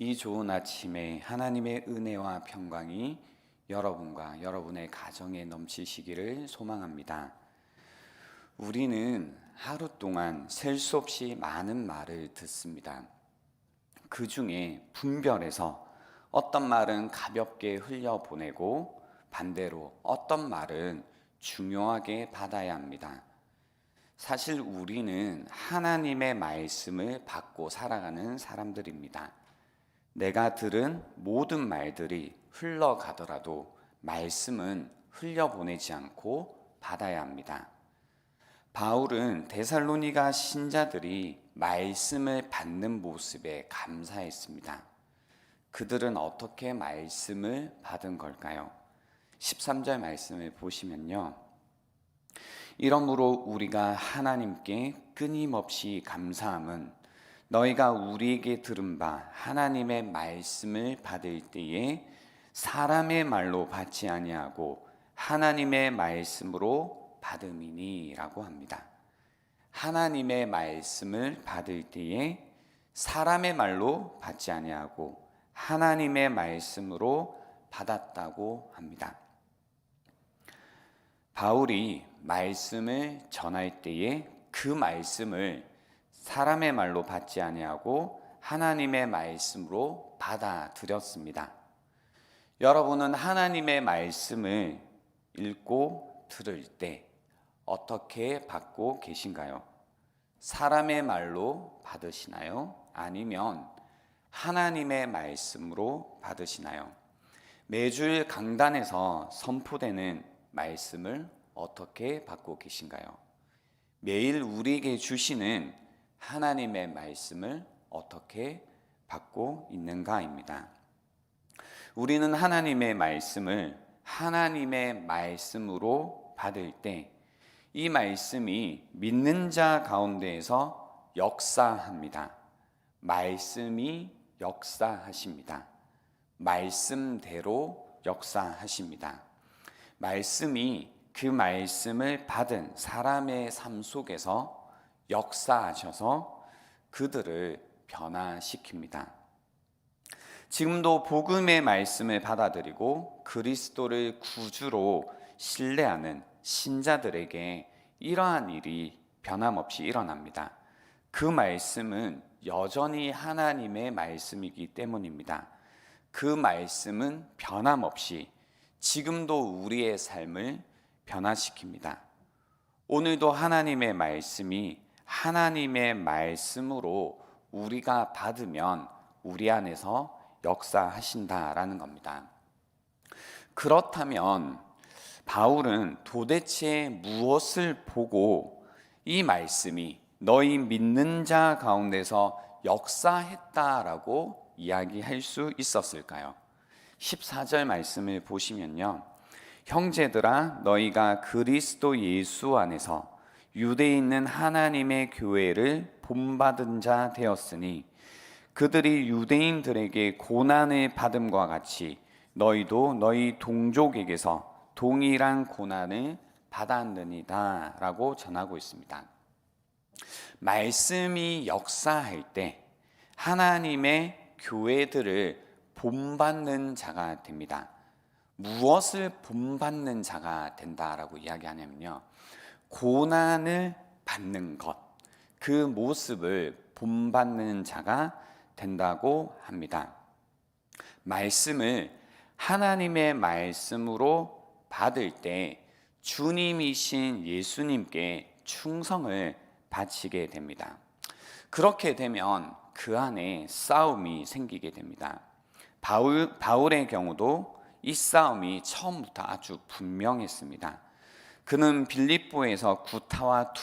이 좋은 아침에 하나님의 은혜와 평강이 여러분과 여러분의 가정에 넘치시기를 소망합니다. 우리는 하루 동안 셀 수 없이 많은 말을 듣습니다. 그 중에 분별해서 어떤 말은 가볍게 흘려보내고 반대로 어떤 말은 중요하게 받아야 합니다. 사실 우리는 하나님의 말씀을 받고 살아가는 사람들입니다. 내가 들은 모든 말들이 흘러가더라도 말씀은 흘려보내지 않고 받아야 합니다. 바울은 데살로니가 신자들이 말씀을 받는 모습에 감사했습니다. 그들은 어떻게 말씀을 받은 걸까요? 13절 말씀을 보시면요. 이러므로 우리가 하나님께 끊임없이 감사함은 너희가 우리에게 들은 바 하나님의 말씀을 받을 때에 사람의 말로 받지 아니하고 하나님의 말씀으로 받음이니 라고 합니다. 하나님의 말씀을 받을 때에 사람의 말로 받지 아니하고 하나님의 말씀으로 받았다고 합니다. 바울이 말씀을 전할 때에 그 말씀을 사람의 말로 받지 아니하고 하나님의 말씀으로 받아들였습니다. 여러분은 하나님의 말씀을 읽고 들을 때 어떻게 받고 계신가요? 사람의 말로 받으시나요? 아니면 하나님의 말씀으로 받으시나요? 매주일 강단에서 선포되는 말씀을 어떻게 받고 계신가요? 매일 우리에게 주시는 하나님의 말씀을 어떻게 받고 있는가입니다. 우리는 하나님의 말씀을 하나님의 말씀으로 받을 때 이 말씀이 믿는 자 가운데에서 역사합니다. 말씀이 역사하십니다. 말씀대로 역사하십니다. 말씀이 그 말씀을 받은 사람의 삶 속에서 역사하셔서 그들을 변화시킵니다. 지금도 복음의 말씀을 받아들이고 그리스도를 구주로 신뢰하는 신자들에게 이러한 일이 변함없이 일어납니다. 그 말씀은 여전히 하나님의 말씀이기 때문입니다. 그 말씀은 변함없이 지금도 우리의 삶을 변화시킵니다. 오늘도 하나님의 말씀이 하나님의 말씀으로 우리가 받으면 우리 안에서 역사하신다라는 겁니다. 그렇다면 바울은 도대체 무엇을 보고 이 말씀이 너희 믿는 자 가운데서 역사했다라고 이야기할 수 있었을까요? 14절 말씀을 보시면요. 형제들아 너희가 그리스도 예수 안에서 유대에 있는 하나님의 교회를 본받은 자 되었으니 그들이 유대인들에게 고난을 받음과 같이 너희도 너희 동족에게서 동일한 고난을 받았느니라 라고 전하고 있습니다. 말씀이 역사할 때 하나님의 교회들을 본받는 자가 됩니다. 무엇을 본받는 자가 된다라고 이야기하냐면요. 고난을 받는 것, 그 모습을 본받는 자가 된다고 합니다. 말씀을 하나님의 말씀으로 받을 때 주님이신 예수님께 충성을 바치게 됩니다. 그렇게 되면 그 안에 싸움이 생기게 됩니다. 바울의 경우도 이 싸움이 처음부터 아주 분명했습니다. 그는 빌립보에서 구타와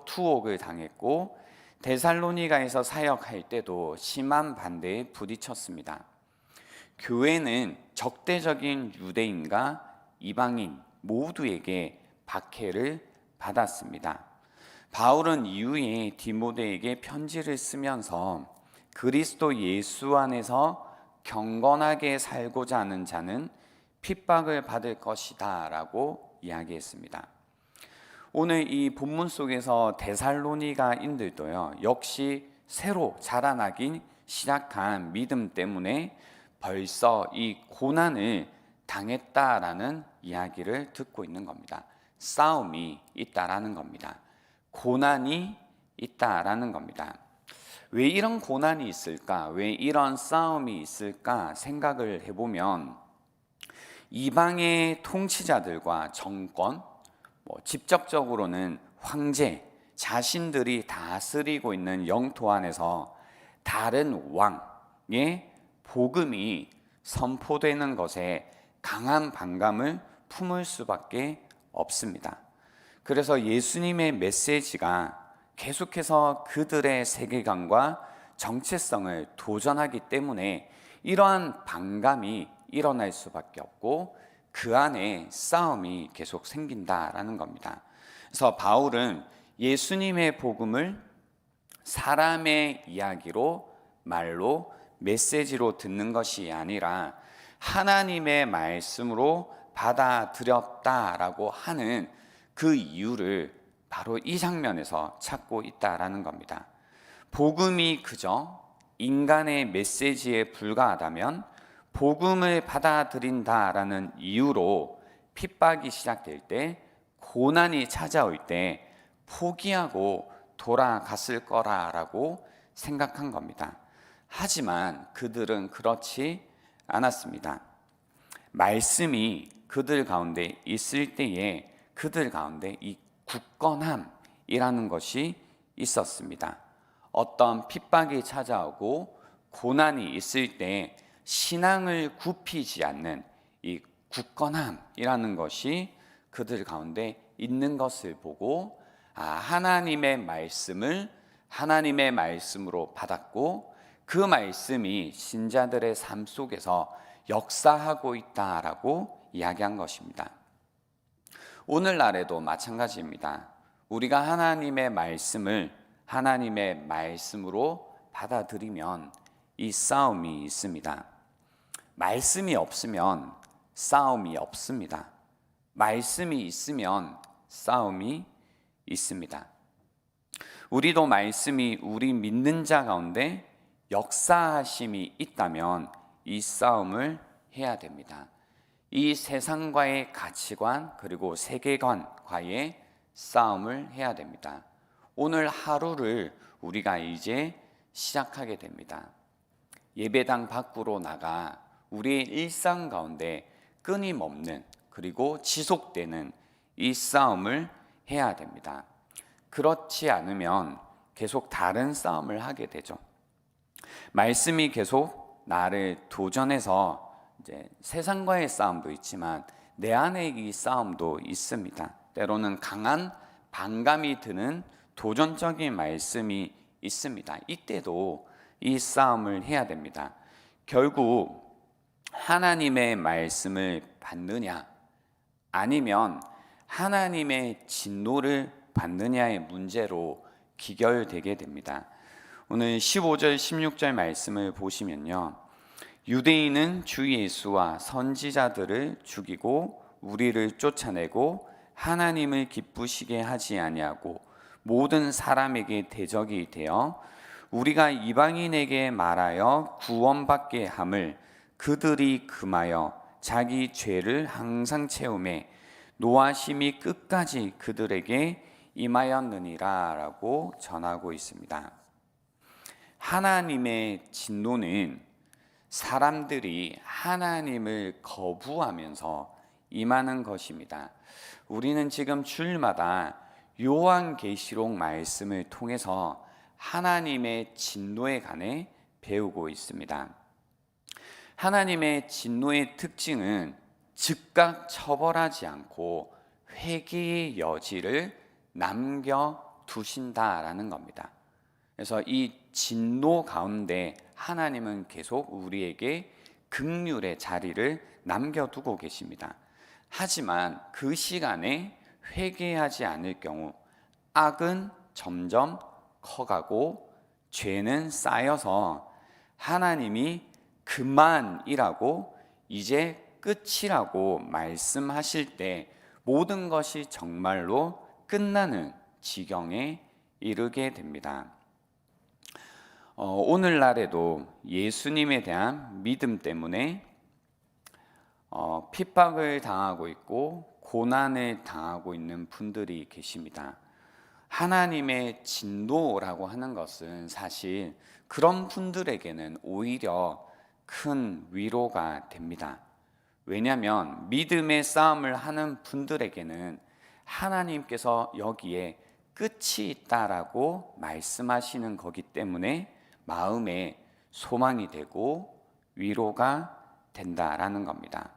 투옥을 당했고 데살로니가에서 사역할 때도 심한 반대에 부딪혔습니다. 교회는 적대적인 유대인과 이방인 모두에게 박해를 받았습니다. 바울은 이후에 디모데에게 편지를 쓰면서 그리스도 예수 안에서 경건하게 살고자 하는 자는 핍박을 받을 것이다 라고 이야기했습니다. 오늘 이 본문 속에서 데살로니가인들도요 역시 새로 자라나긴 시작한 믿음 때문에 벌써 이 고난을 당했다라는 이야기를 듣고 있는 겁니다. 싸움이 있다라는 겁니다. 고난이 있다라는 겁니다. 왜 이런 고난이 있을까? 왜 이런 싸움이 있을까? 생각을 해보면 이방의 통치자들과 정권, 직접적으로는 황제, 자신들이 다스리고 있는 영토 안에서 다른 왕의 복음이 선포되는 것에 강한 반감을 품을 수밖에 없습니다. 그래서 예수님의 메시지가 계속해서 그들의 세계관과 정체성을 도전하기 때문에 이러한 반감이 일어날 수밖에 없고 그 안에 싸움이 계속 생긴다라는 겁니다. 그래서 바울은 예수님의 복음을 사람의 이야기로, 말로, 메시지로 듣는 것이 아니라 하나님의 말씀으로 받아들였다라고 하는 그 이유를 바로 이 장면에서 찾고 있다라는 겁니다. 복음이 그저 인간의 메시지에 불과하다면 복음을 받아들인다라는 이유로 핍박이 시작될 때, 고난이 찾아올 때 포기하고 돌아갔을 거라고 생각한 겁니다. 하지만 그들은 그렇지 않았습니다. 말씀이 그들 가운데 있을 때에 그들 가운데 이 굳건함이라는 것이 있었습니다. 어떤 핍박이 찾아오고 고난이 있을 때 신앙을 굽히지 않는 이 굳건함이라는 것이 그들 가운데 있는 것을 보고 하나님의 말씀을 하나님의 말씀으로 받았고 그 말씀이 신자들의 삶 속에서 역사하고 있다라고 이야기한 것입니다. 오늘날에도 마찬가지입니다. 우리가 하나님의 말씀을 하나님의 말씀으로 받아들이면 이 싸움이 있습니다. 말씀이 없으면 싸움이 없습니다. 말씀이 있으면 싸움이 있습니다. 우리도 말씀이 우리 믿는 자 가운데 역사하심이 있다면 이 싸움을 해야 됩니다. 이 세상과의 가치관 그리고 세계관과의 싸움을 해야 됩니다. 오늘 하루를 우리가 이제 시작하게 됩니다. 예배당 밖으로 나가 우리의 일상 가운데 끊임없는 그리고 지속되는 이 싸움을 해야 됩니다. 그렇지 않으면 계속 다른 싸움을 하게 되죠. 말씀이 계속 나를 도전해서 이제 세상과의 싸움도 있지만 내 안에 이 싸움도 있습니다. 때로는 강한 반감이 드는 도전적인 말씀이 있습니다. 이때도 이 싸움을 해야 됩니다. 결국 하나님의 말씀을 받느냐 아니면 하나님의 진노를 받느냐의 문제로 귀결되게 됩니다. 오늘 15절 16절 말씀을 보시면요, 유대인은 주 예수와 선지자들을 죽이고 우리를 쫓아내고 하나님을 기쁘시게 하지 아니하고 모든 사람에게 대적이 되어 우리가 이방인에게 말하여 구원받게 함을 그들이 금하여 자기 죄를 항상 채우매 노하심이 끝까지 그들에게 임하였느니라 라고 전하고 있습니다. 하나님의 진노는 사람들이 하나님을 거부하면서 임하는 것입니다. 우리는 지금 주일마다 요한계시록 말씀을 통해서 하나님의 진노에 관해 배우고 있습니다. 하나님의 진노의 특징은 즉각 처벌하지 않고 회개의 여지를 남겨두신다라는 겁니다. 그래서 이 진노 가운데 하나님은 계속 우리에게 긍휼의 자리를 남겨두고 계십니다. 하지만 그 시간에 회개하지 않을 경우 악은 점점 커가고 죄는 쌓여서 하나님이 그만이라고 이제 끝이라고 말씀하실 때 모든 것이 정말로 끝나는 지경에 이르게 됩니다. 오늘날에도 예수님에 대한 믿음 때문에 핍박을 당하고 있고 고난을 당하고 있는 분들이 계십니다. 하나님의 진노라고 하는 것은 사실 그런 분들에게는 오히려 큰 위로가 됩니다. 왜냐하면 믿음의 싸움을 하는 분들에게는 하나님께서 여기에 끝이 있다라고 말씀하시는 거기 때문에 마음에 소망이 되고 위로가 된다라는 겁니다.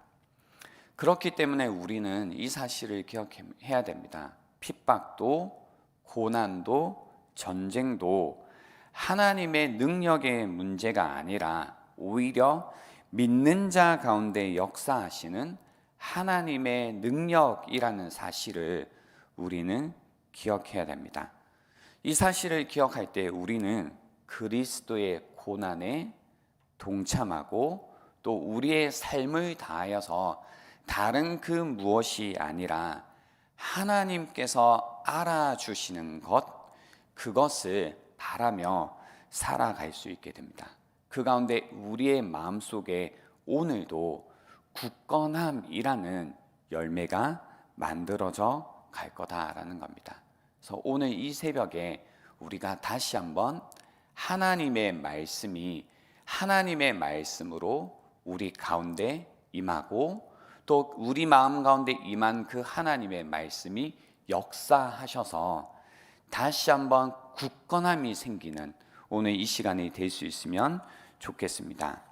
그렇기 때문에 우리는 이 사실을 기억해야 됩니다. 핍박도 고난도 전쟁도 하나님의 능력의 문제가 아니라 오히려 믿는 자 가운데 역사하시는 하나님의 능력이라는 사실을 우리는 기억해야 됩니다. 이 사실을 기억할 때 우리는 그리스도의 고난에 동참하고 또 우리의 삶을 다하여서 다른 그 무엇이 아니라 하나님께서 알아주시는 것, 그것을 바라며 살아갈 수 있게 됩니다. 그 가운데 우리의 마음속에 오늘도 굳건함이라는 열매가 만들어져 갈 거다라는 겁니다. 그래서 오늘 이 새벽에 우리가 다시 한번 하나님의 말씀이 하나님의 말씀으로 우리 가운데 임하고 또 우리 마음 가운데 임한 그 하나님의 말씀이 역사하셔서 다시 한번 굳건함이 생기는 오늘 이 시간이 될 수 있으면 좋겠습니다.